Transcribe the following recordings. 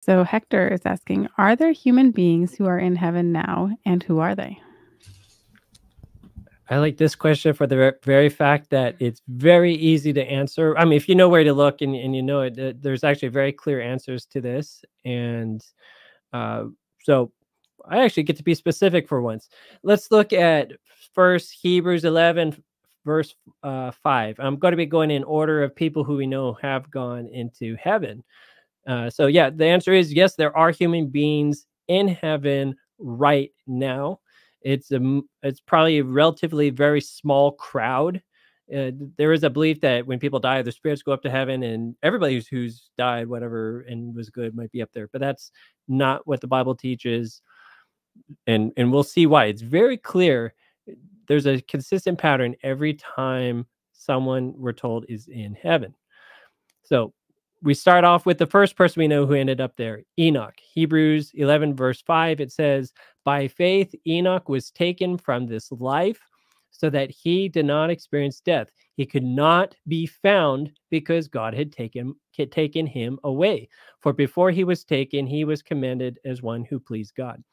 So Hector is asking, are there human beings who are in heaven now, and who are they? I like this question for the very fact that it's very easy to answer. I mean, if you know where to look and you know it, there's actually very clear answers to this. And uh, so I actually get to be specific for once. Let's look at first Hebrews 11, verse 5. I'm going to be going in order of people who we know have gone into heaven. So yeah, the answer is yes, there are human beings in heaven right now. It's probably a relatively very small crowd. There is a belief that when people die, their spirits go up to heaven, and everybody who's died, whatever, and was good, might be up there. But that's not what the Bible teaches, and we'll see why. It's very clear. There's a consistent pattern every time someone we're told is in heaven. So we start off with the first person we know who ended up there, Enoch. Hebrews 11, verse 5, it says, by faith, Enoch was taken from this life so that he did not experience death. He could not be found because God had taken him away. For before he was taken, he was commended as one who pleased God.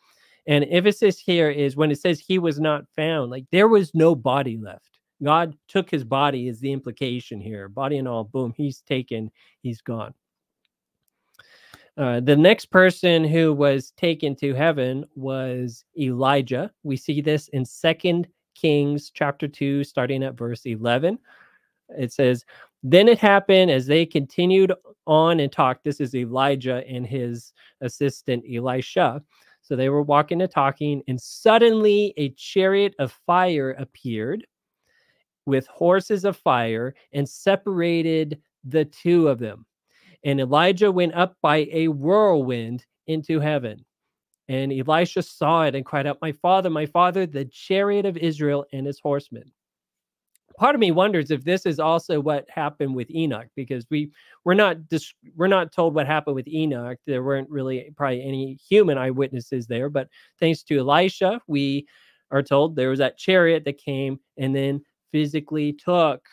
And emphasis here is when it says he was not found, like there was no body left. God took his body is the implication here. Body and all, boom, he's taken, he's gone. The next person who was taken to heaven was Elijah. We see this in 2 Kings chapter 2, starting at verse 11. It says, then it happened as they continued on and talked. This is Elijah and his assistant Elisha. So they were walking and talking, and suddenly a chariot of fire appeared with horses of fire and separated the two of them. And Elijah went up by a whirlwind into heaven. And Elisha saw it and cried out, my father, the chariot of Israel and his horsemen. Part of me wonders if this is also what happened with Enoch, because we're not told what happened with Enoch. There weren't really probably any human eyewitnesses there, but thanks to Elisha, we are told there was that chariot that came and then physically took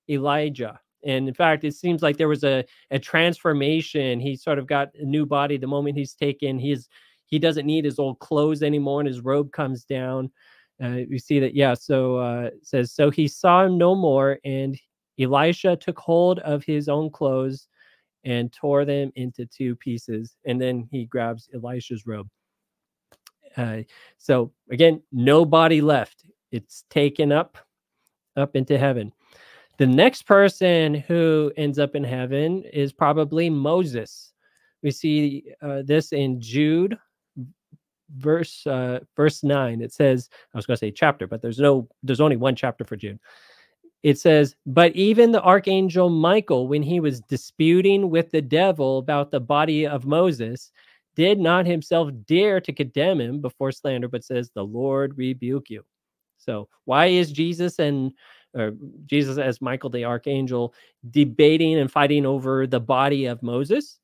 Elijah. And in fact, it seems like there was a transformation. He sort of got a new body the moment he's taken. He doesn't need his old clothes anymore, and his robe comes down. We see that, yeah. So it says, so he saw him no more, and Elisha took hold of his own clothes and tore them into two pieces. And then he grabs Elisha's robe. So again, no body left. It's taken up into heaven. The next person who ends up in heaven is probably Moses. We see this in Jude verse 9. It says, I was going to say chapter, but there's only one chapter for Jude. It says, but even the archangel Michael, when he was disputing with the devil about the body of Moses, did not himself dare to condemn him before slander, but says, the Lord rebuke you. So why is Jesus as Michael the archangel debating and fighting over the body of Moses?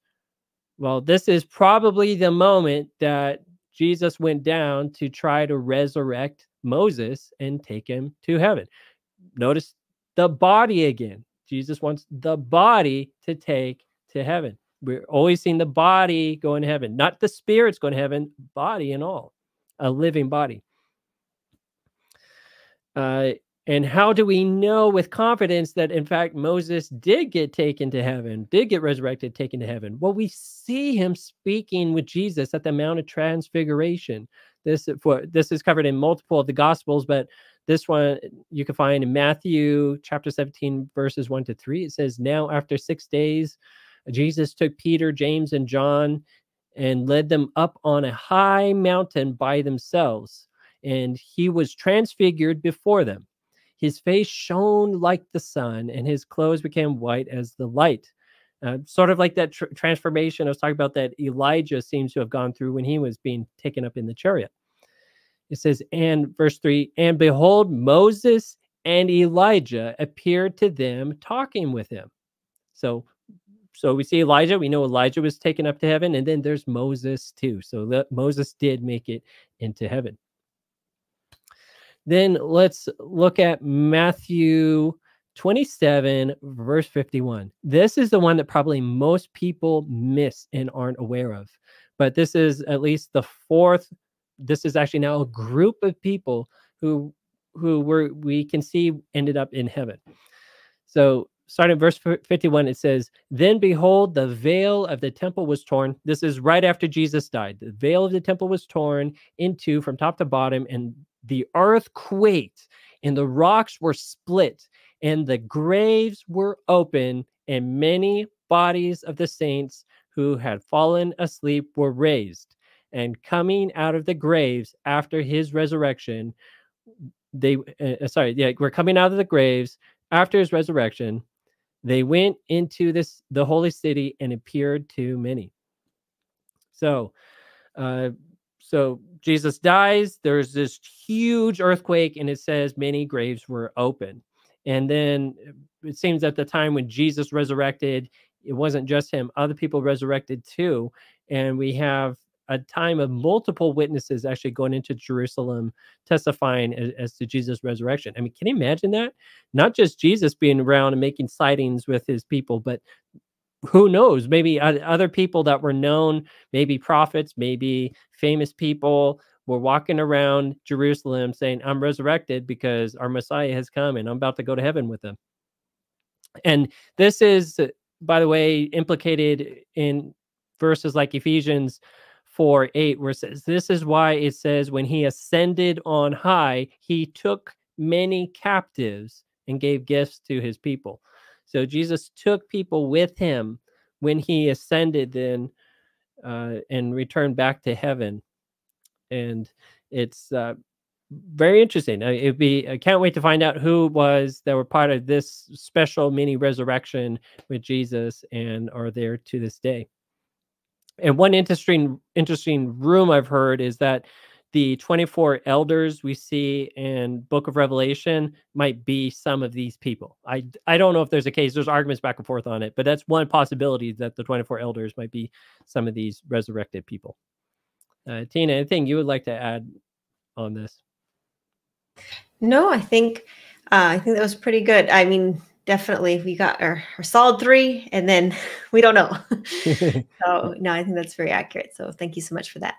Well, this is probably the moment that Jesus went down to try to resurrect Moses and take him to heaven. Notice the body again. Jesus wants the body to take to heaven. We're always seeing the body going to heaven, not the spirits going to heaven, body and all, a living body. And how do we know with confidence that, in fact, Moses did get taken to heaven, did get resurrected, taken to heaven? Well, we see him speaking with Jesus at the Mount of Transfiguration. This is covered in multiple of the Gospels, but this one you can find in Matthew chapter 17, verses 1 to 3. It says, now after 6 days, Jesus took Peter, James, and John and led them up on a high mountain by themselves. And he was transfigured before them. His face shone like the sun, and his clothes became white as the light. Sort of like that transformation I was talking about that Elijah seems to have gone through when he was being taken up in the chariot. It says, and verse 3, and behold, Moses and Elijah appeared to them talking with him. So we see Elijah. We know Elijah was taken up to heaven, and then there's Moses too. So Moses did make it into heaven. Then let's look at Matthew 27, verse 51. This is the one that probably most people miss and aren't aware of. But this is at least the fourth. This is actually now a group of people who we can see ended up in heaven. So starting at verse 51, it says, "Then behold, the veil of the temple was torn." This is right after Jesus died. The veil of the temple was torn in two from top to bottom, and the earth quaked, and the rocks were split, and the graves were open, and many bodies of the saints who had fallen asleep were raised. And coming out of the graves after his resurrection, we're coming out of the graves after his resurrection. They went into the holy city and appeared to many. So, so Jesus dies. There's this huge earthquake, and it says many graves were open. And then it seems at the time when Jesus resurrected, it wasn't just him; other people resurrected too. And we have a time of multiple witnesses actually going into Jerusalem testifying as to Jesus' resurrection. I mean, can you imagine that? Not just Jesus being around and making sightings with his people, but who knows, maybe other people that were known, maybe prophets, maybe famous people were walking around Jerusalem saying, "I'm resurrected because our Messiah has come and I'm about to go to heaven with him." And this is, by the way, implicated in verses like Ephesians 4:8, where it says, "This is why it says, when he ascended on high, he took many captives and gave gifts to his people." So Jesus took people with him when he ascended then and returned back to heaven. And it's very interesting. I can't wait to find out who was that were part of this special mini resurrection with Jesus and are there to this day. And one interesting room I've heard is that the 24 elders we see in Book of Revelation might be some of these people. I don't know if there's a case. There's arguments back and forth on it, but that's one possibility, that the 24 elders might be some of these resurrected people. Tina, anything you would like to add on this? No, I think that was pretty good. I mean, definitely we got our solid 3, and then we don't know. So no, I think that's very accurate. So thank you so much for that.